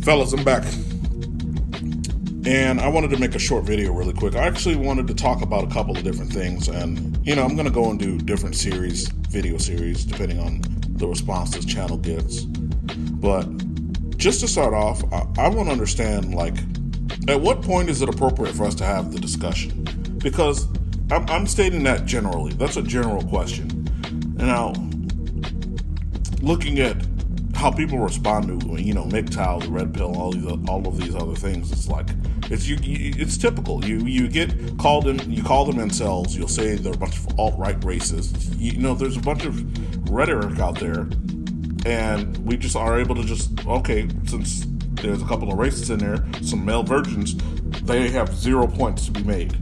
Fellas, I'm back. And I wanted to make a short video really quick. I actually wanted to talk about a couple of different things, and I'm going to go and do different video series, depending on the response this channel gets. But just to start off, I want to understand, at what point is it appropriate for us to have the discussion? Because I'm stating that generally. That's a general question. Now, looking at how people respond to, MGTOW, the red pill, all of these other things, it's typical. You get called in, you call them incels, you'll say they're a bunch of alt-right racists. There's a bunch of rhetoric out there, and we just are able to since there's a couple of racists in there, some male virgins, they have 0 points to be made.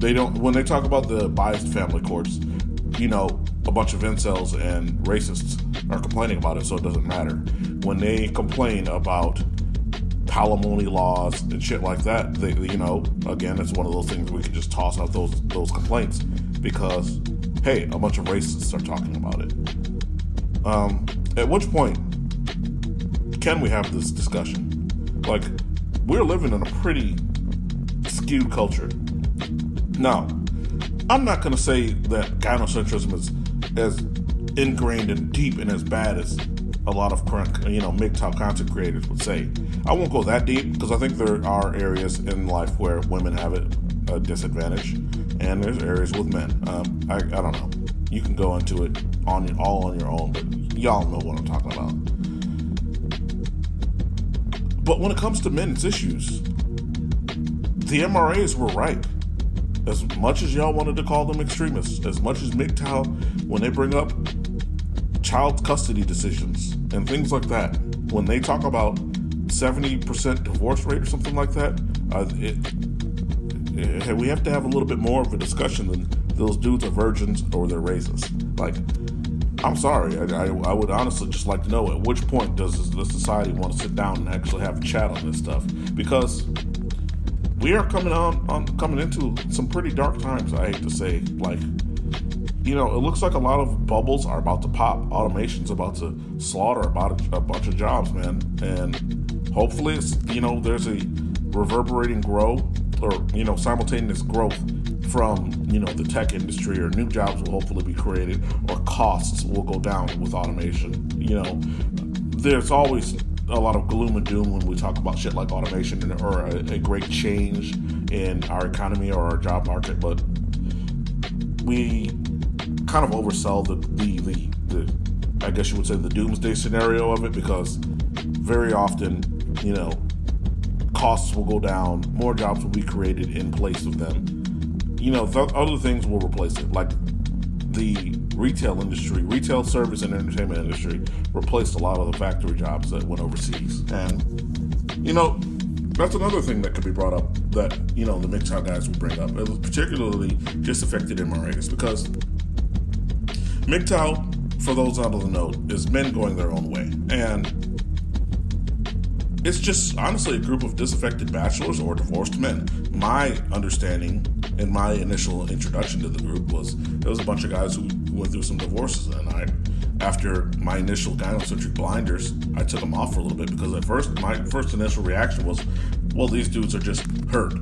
They don't, when they talk about the biased family courts, a bunch of incels and racists are complaining about it, so it doesn't matter. When they complain about palimony laws and shit like that, they, again, it's one of those things we can just toss out those complaints because, hey, a bunch of racists are talking about it. At which point can we have this discussion? We're living in a pretty skewed culture. Now, I'm not going to say that gynocentrism is as ingrained and deep and as bad as a lot of current, MGTOW content creators would say. I won't go that deep because I think there are areas in life where women have a disadvantage, and there's areas with men. I don't know. You can go into it all on your own, but y'all know what I'm talking about. But when it comes to men's issues, the MRAs were right. As much as y'all wanted to call them extremists, as much as MGTOW, when they bring up child custody decisions and things like that, when they talk about 70% divorce rate or something like that, we have to have a little bit more of a discussion than those dudes are virgins or they're racist. I'm sorry, I would honestly just like to know at which point does the society want to sit down and actually have a chat on this stuff, because we are coming into some pretty dark times, I hate to say. It looks like a lot of bubbles are about to pop. Automation's about to slaughter about a bunch of jobs, man. And hopefully it's, there's a reverberating growth or, simultaneous growth from, the tech industry, or new jobs will hopefully be created, or costs will go down with automation. There's always a lot of gloom and doom when we talk about shit like automation or a great change in our economy or our job market, but we kind of oversell the I guess you would say the doomsday scenario of it, because very often, costs will go down, more jobs will be created in place of them. Other things will replace it, like the retail industry, retail service and entertainment industry replaced a lot of the factory jobs that went overseas. And, that's another thing that could be brought up that, the MGTOW guys will bring up. It was particularly disaffected MRAs, because MGTOW, for those out of the know, is men going their own way. And it's just honestly a group of disaffected bachelors or divorced men. My understanding in my initial introduction to the group was there was a bunch of guys who went through some divorces, and after my initial gynocentric blinders, I took them off for a little bit, because at first, my first initial reaction was, well, these dudes are just hurt.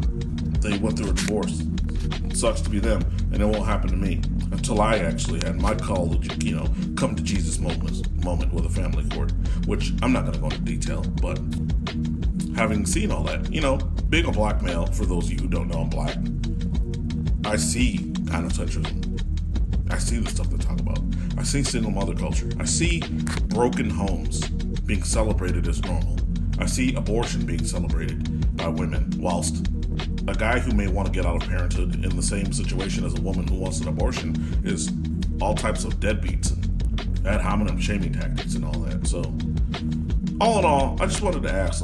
They went through a divorce. It sucks to be them, and it won't happen to me. Until I actually had my college, come to Jesus moment with a family court, which I'm not going to go into detail, but having seen all that, being a black male, for those of you who don't know I'm black, I see gynocentrism. I see the stuff they talk about. I see single mother culture. I see broken homes being celebrated as normal. I see abortion being celebrated by women, whilst a guy who may want to get out of parenthood in the same situation as a woman who wants an abortion is all types of deadbeats and ad hominem shaming tactics and all that. So, all in all, I just wanted to ask,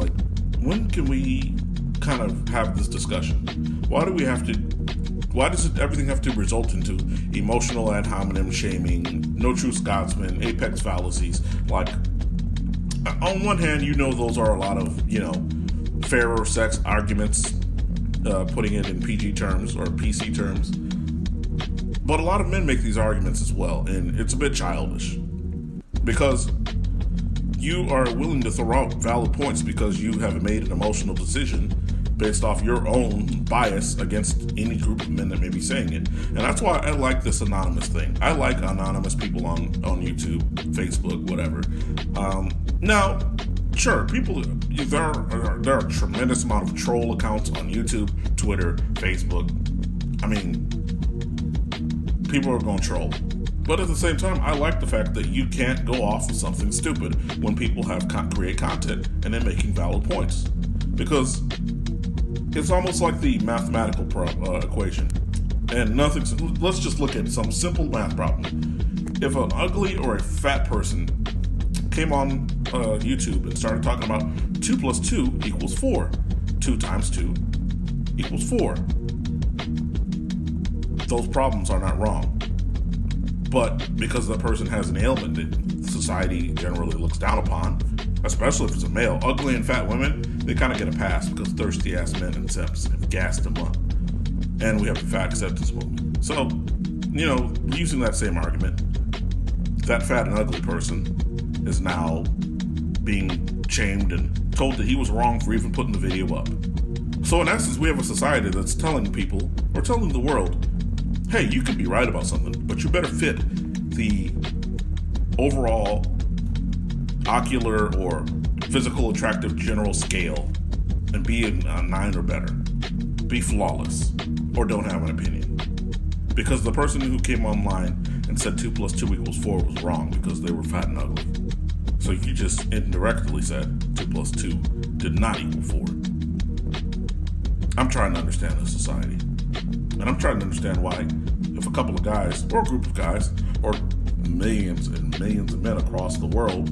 when can we kind of have this discussion? Why does everything have to result into emotional ad hominem shaming, no true Scotsman, apex fallacies? On one hand, those are a lot of, fairer sex arguments, putting it in PG terms or PC terms. But a lot of men make these arguments as well, and it's a bit childish. Because you are willing to throw out valid points because you have made an emotional decision based off your own bias against any group of men that may be saying it. And that's why I like this anonymous thing. I like anonymous people on YouTube, Facebook, whatever. Now, sure, there are a tremendous amount of troll accounts on YouTube, Twitter, Facebook. I mean, people are going to troll. But at the same time, I like the fact that you can't go off of something stupid when people create content and they're making valid points. Because it's almost like the mathematical equation. And let's just look at some simple math problem. If an ugly or a fat person came on YouTube and started talking about 2 plus 2 equals 4, 2 times 2 equals 4, those problems are not wrong. But because the person has an ailment that society generally looks down upon, especially if it's a male, ugly and fat women, they kind of get a pass because thirsty ass men and simps have gassed them up. And we have the fat acceptance movement. So, using that same argument, that fat and ugly person is now being shamed and told that he was wrong for even putting the video up. So in essence, we have a society that's telling people, or telling the world, hey, you could be right about something, but you better fit the overall ocular or physical attractive general scale and be a 9 or better. Be flawless, or don't have an opinion. Because the person who came online and said 2 plus 2 equals 4 was wrong because they were fat and ugly. So you just indirectly said 2 plus 2 did not equal 4. I'm trying to understand this society. And I'm trying to understand why if a couple of guys, or a group of guys, or millions and millions of men across the world,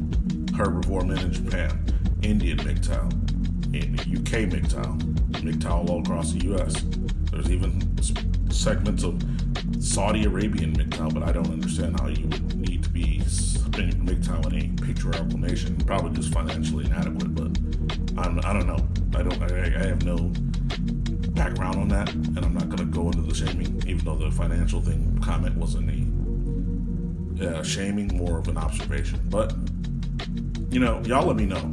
herbivore men in Japan, Indian MGTOW, in the UK MGTOW all across the US. There's even segments of Saudi Arabian MGTOW, but I don't understand how you would need to be MGTOW in a patriarchal nation. Probably just financially inadequate, but I don't know. I have no background on that, and I'm not going to go into the shaming, even though the financial thing comment wasn't a shaming, more of an observation. But, y'all let me know.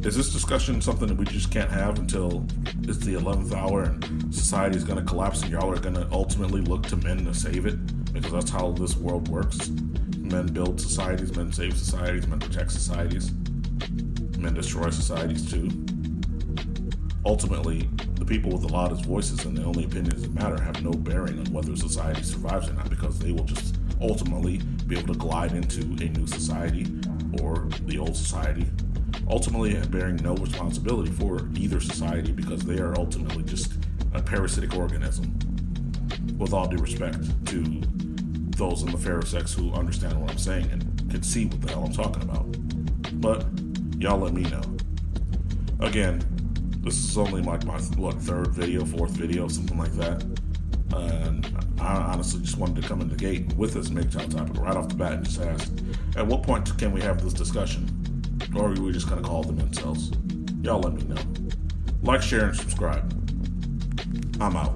Is this discussion something that we just can't have until it's the 11th hour and society is going to collapse and y'all are going to ultimately look to men to save it? Because that's how this world works. Men build societies, men save societies, men protect societies, men destroy societies too. Ultimately, the people with the loudest voices and the only opinions that matter have no bearing on whether society survives or not, because they will just ultimately be able to glide into a new society or the old society, ultimately bearing no responsibility for either society because they are ultimately just a parasitic organism, with all due respect to those in the fairer sex who understand what I'm saying and can see what the hell I'm talking about. But y'all let me know. Again, this is only like my third video, fourth video, something like that. And I honestly just wanted to come in the gate with this MGTOW topic right off the bat and just ask, at what point can we have this discussion? Or are we just going to call them incels? Y'all let me know. Like, share, and subscribe. I'm out.